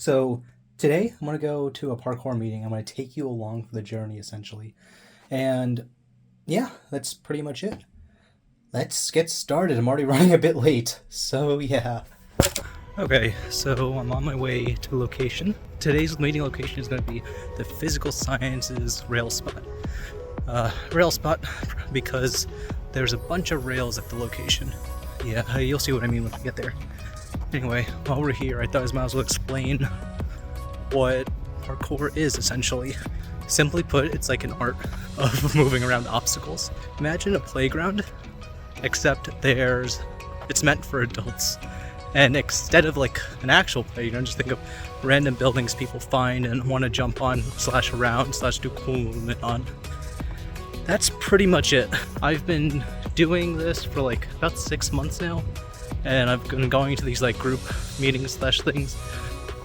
So today I'm going to go to a parkour meeting. I'm going to take you along for the journey essentially. And yeah, that's pretty much it. Let's get started. I'm already running a bit late. So yeah. Okay, so I'm on my way to location. Today's meeting location is going to be the Physical Sciences rail spot. Rail spot because there's a bunch of rails at the location. Yeah, you'll see what I mean when I get there. Anyway, while we're here, I thought I might as well explain what parkour is essentially. Simply put, it's like an art of moving around obstacles. Imagine a playground, except it's meant for adults. And instead of like an actual playground, just think of random buildings people find and want to jump on, / around, / do cool movement on. That's pretty much it. I've been doing this for like about 6 months now, and I've been going to these like group meetings / things,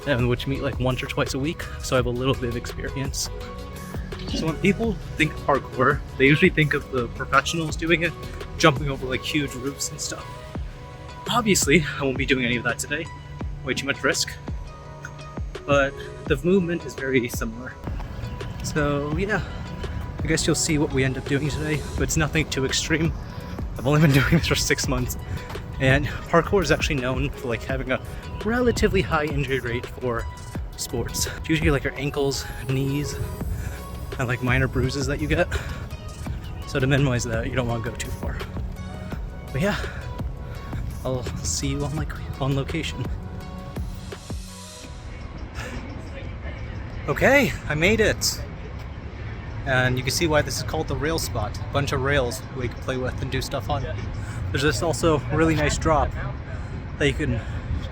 and which meet like once or twice a week, so I have a little bit of experience. So when people think of parkour, they usually think of the professionals doing it, jumping over like huge roofs and stuff. Obviously, I won't be doing any of that today. Way too much risk. But the movement is very similar. So yeah, I guess you'll see what we end up doing today, but it's nothing too extreme. I've only been doing this for 6 months, and parkour is actually known for like having a relatively high injury rate for sports. It's usually like your ankles, knees, and like minor bruises that you get. So to minimize that, you don't want to go too far. But yeah, I'll see you on location. Okay, I made it. And you can see why this is called the rail spot. A bunch of rails we can play with and do stuff on. There's this also really nice drop that you can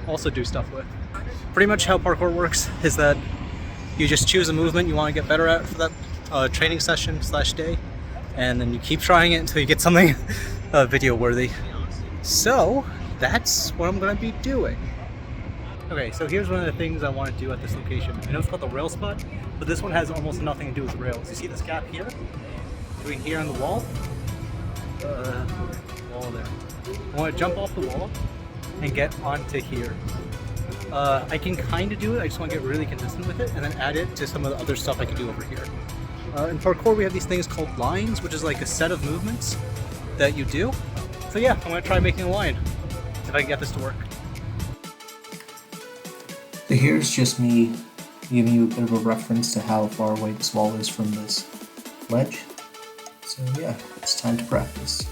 also do stuff with. Pretty much how parkour works is that you just choose a movement you want to get better at for that training session / day, and then you keep trying it until you get something video worthy. So that's what I'm going to be doing. Okay, so here's one of the things I want to do at this location. I know it's called the rail spot, but this one has almost nothing to do with the rails. You see this gap here? Between here and the wall? Wall there. I want to jump off the wall and get onto here. I can kind of do it, I just want to get really consistent with it and then add it to some of the other stuff I can do over here. In parkour we have these things called lines, which is like a set of movements that you do. So yeah, I'm going to try making a line, see if I can get this to work. So here's just me giving you a bit of a reference to how far away this wall is from this ledge. So yeah, it's time to practice.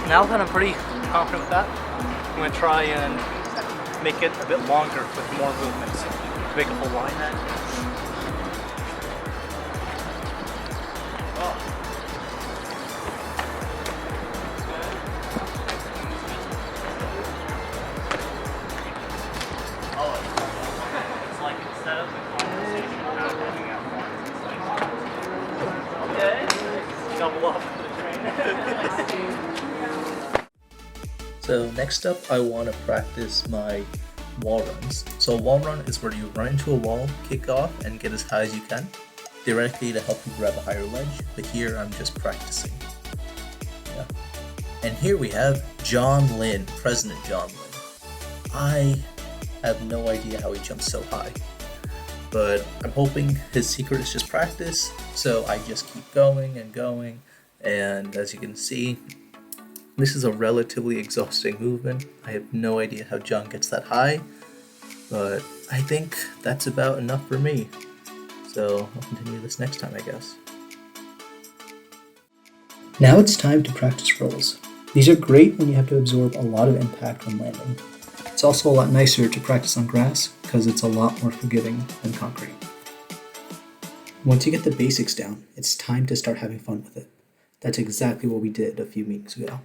Now that I'm pretty confident with that, I'm going to try and make it a bit longer with more movements to make a whole line then. So next up, I want to practice my wall runs. So a wall run is where you run into a wall, kick off, and get as high as you can, theoretically to help you grab a higher ledge, but here I'm just practicing. Yeah. And here we have John Lynn, President John Lynn. I have no idea how he jumps so high, but I'm hoping his secret is just practice, so I just keep going and going, and as you can see, this is a relatively exhausting movement. I have no idea how John gets that high, but I think that's about enough for me. So I'll continue this next time, I guess. Now it's time to practice rolls. These are great when you have to absorb a lot of impact when landing. It's also a lot nicer to practice on grass because it's a lot more forgiving than concrete. Once you get the basics down, it's time to start having fun with it. That's exactly what we did a few meetings ago.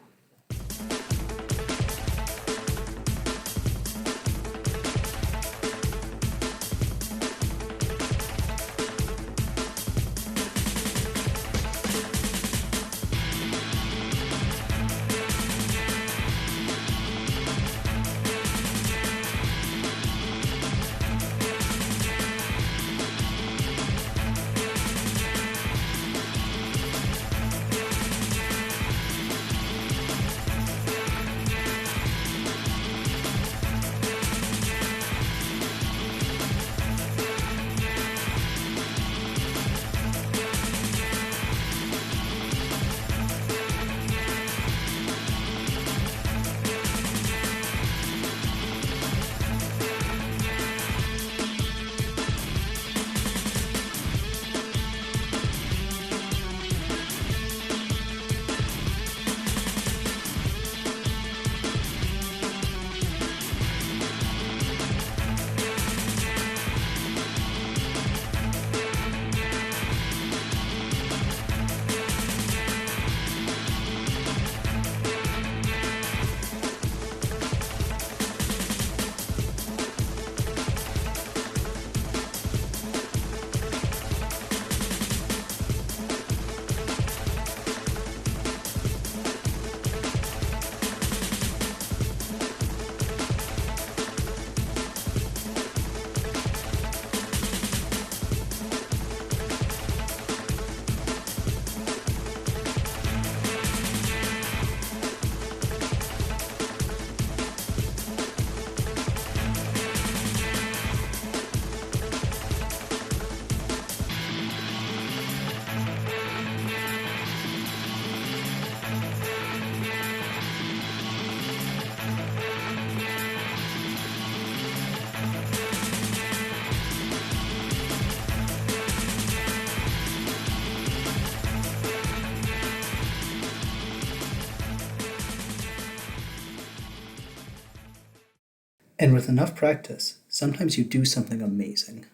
And with enough practice, sometimes you do something amazing.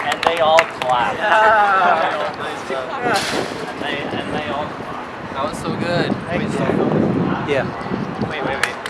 And they all clap. Yeah. Nice job. And they all clap. That was so good. Thank you. Yeah. Wait.